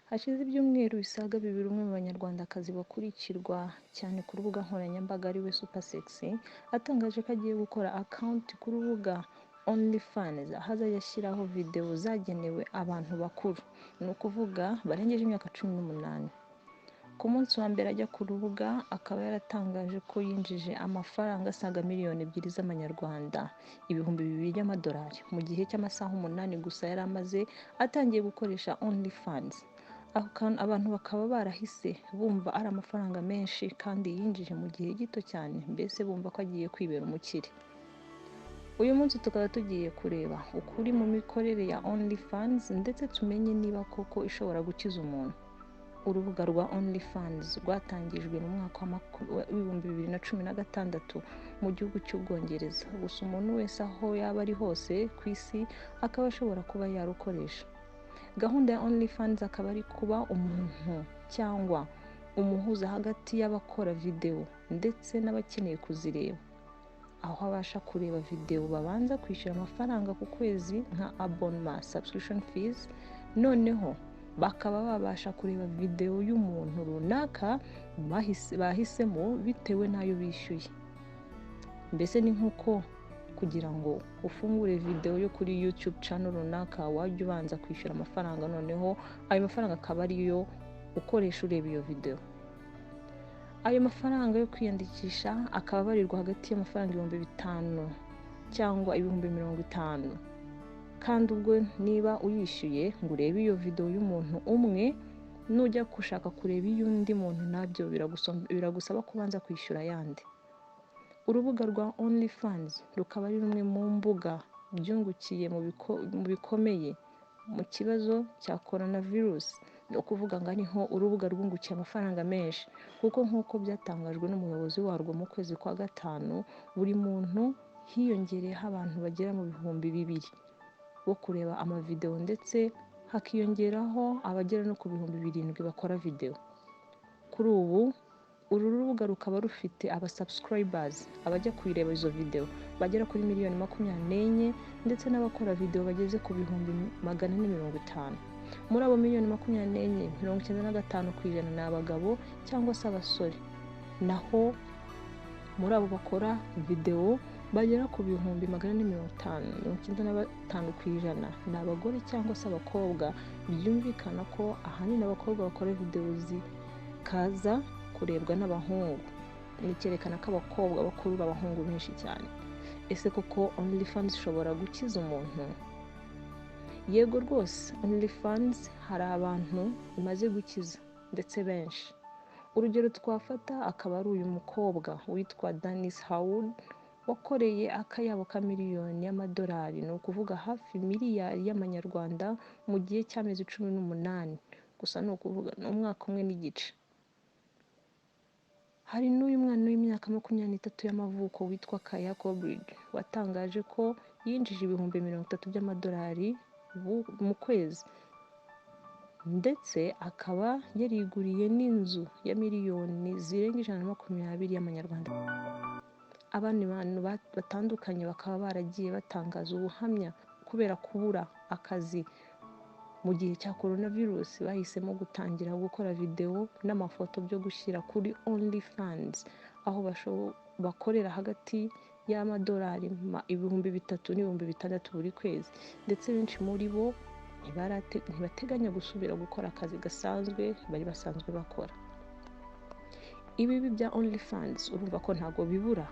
Hashize ibyumweru bisaga bibiri umwe mu banyarwandakazi bakurikirwa cyane ku rubuga nkoranyambaga ariwe Super Sexy atangaje ko agiye gukora account ku rubuga OnlyFans aho azajya ashyiraho video zagenewe abantu bakuru, ni ukuvuga barengeje imyaka 18. Ku munsi wa mbere ajya ku rubuga akaba yaratangaje ko yinjije amafaranga asaga miliyoni 2 z'amanyarwanda, ibihumbi 2 by'amadolari mu gihe cy'amasaha 8 gusa yari amaze atangiye gukoresha OnlyFans. Abantu bakaba barahise bumva ari amafaranga menshi kandi yinjije mu gihe gito cyane, mbese bumva ko agiye kwibera umukire. Uyu munsi tukaba tugiye kureba ukuri mu mikorere ya OnlyFans ndetse tumenye niba koko ishobora gukiza umuntu. Urubuga rwa OnlyFans rwatangijwe mu mwaka wa 2016 mu gihugu cy'Ubwongereza, gusa umuntu wese aho yaba ari hose ku isi akaba ashobora kuba yarukoresha. Gahunda ya OnlyFans akaba ari kuba umuntu cyangwa umuhuza hagati y'abakora video ndetse n'abakeneye kuzireba, aho abasha kureba video babanza kwishyura amafaranga ku kwezi nka abonnement subscription fees, noneho bakaba babasha kureba video y'umuntu runaka bahisemo bitewe n'ayo bishyuye. Mbese ni nk'uko kugira ngo ufungure video yo kuri YouTube channel runaka wajya ubanza kwishyura amafaranga, noneho ayo mafaranga akaba ariyo ukoresha ureba iyo video. Ayo mafaranga yo kwiyandikisha akaba barirwa hagati y'amafaranga 5,000 cyangwa 50,000, kandi ubwo niba uyishyuye ngo urebe iyo video y'umuntu umwe, nujya gushaka kureba iy'undi muntu nabyo biragusaba kubanza kwishyura yandi. Urubuga rwa OnlyFans rukaba ari rumwe mu mbuga byungukiye mu bikomeye mu kibazo cya coronavirus, ni ukuvuga ngo niho urubuga rwungukiye amafaranga menshi, kuko nk'uko byatangajwe n'umuyobozi warwo mu kwezi kwa gatanu, buri muntu hiyongereyeho abantu bagera mu bihumbi 2 bo kureba amavideo ndetse hakiyongeraho abagera no ku bihumbi 7 bakora video. Kuri ubu uru rubuga rukaba rufite subscribers abajya kuyireba izo video bagera kuri 24,000,000 ndetse n'abakora video bageze ku bihumbi 450. Muri abo 24,000,000, 95% ni abagabo cyangwa se abasore, naho muri abo bakora video bagera ku bihumbi 450, 95% ni abagore cyangwa se abakobwa. Byumvikana ko ahanini abakobwa bakora video zikaza kurebwa n'abahungu, nicyerekana ko abakobwa bakurura abahungu benshi cyane. Ese koko OnlyFans ishobora gukiza umuntu? Yego rwose, OnlyFans hari abantu imaze gukiza ndetse benshi. Urugero twafata akaba ari uyu mukobwa witwa Danis Howard wakoreye akayabo ka miliyoni y'amadolari, ni ukuvuga hafi miliyari y'amanyarwanda mu gihe cy'amezi 18, gusa ni ukuvuga umwaka umwe n'igice. Hari n'uyu mwana w'imyaka 23 y'amavuko witwa Kaya Cobridge watangaje ko yinjije ibihumbi 30 by'amadolari mu kwezi, ndetse akaba yariguriye n'inzu ya miliyoni zirenga 120 y'amanyarwanda. Abandi bantu batandukanye bakaba baragiye batangaza ubuhamya kubera kubura akazi mu gihe cya coronavirus, bahisemo gutangira gukora video n'amafoto byo gushyira kuri OnlyFans, aho bakorera hagati y'amadolari 3,000 n'ibihumbi 6,000 buri kwezi, ndetse benshi muri bo ntibateganya gusubira gukora akazi gasanzwe bari basanzwe bakora. Ibibi bya OnlyFans urumva ko ntago bibura.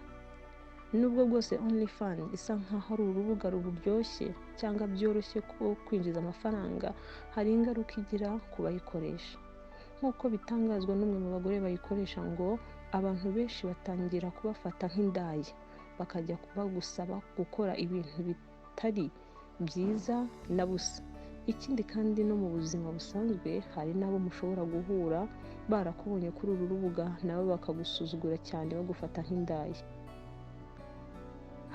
Nubwo bwose OnlyFans isa nkaho ari urubuga ruburyoshye cyangwa byoroshye ko kwinjiza amafaranga, hari ingaruka igira ku bayikoresha. Nk'uko bitangazwa n'umwe mu bagore bayikoresha, ngo abantu benshi batangira kubafata nk'indaya, bakajya bagusaba gukora ibintu bitari byiza na busa. Ikindi kandi no mu buzima busanzwe hari n'abo mushobora guhura barakubonye kuri uru rubuga nabo bakagusuzugura cyane bagufata nk'indaya.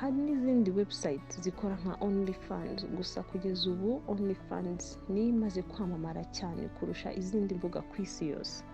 Hari n'izindi website zikora nka OnlyFans, gusa kugeza ubu OnlyFans ni imaze kwamamara cyane kurusha izindi mbuga ku isi yose.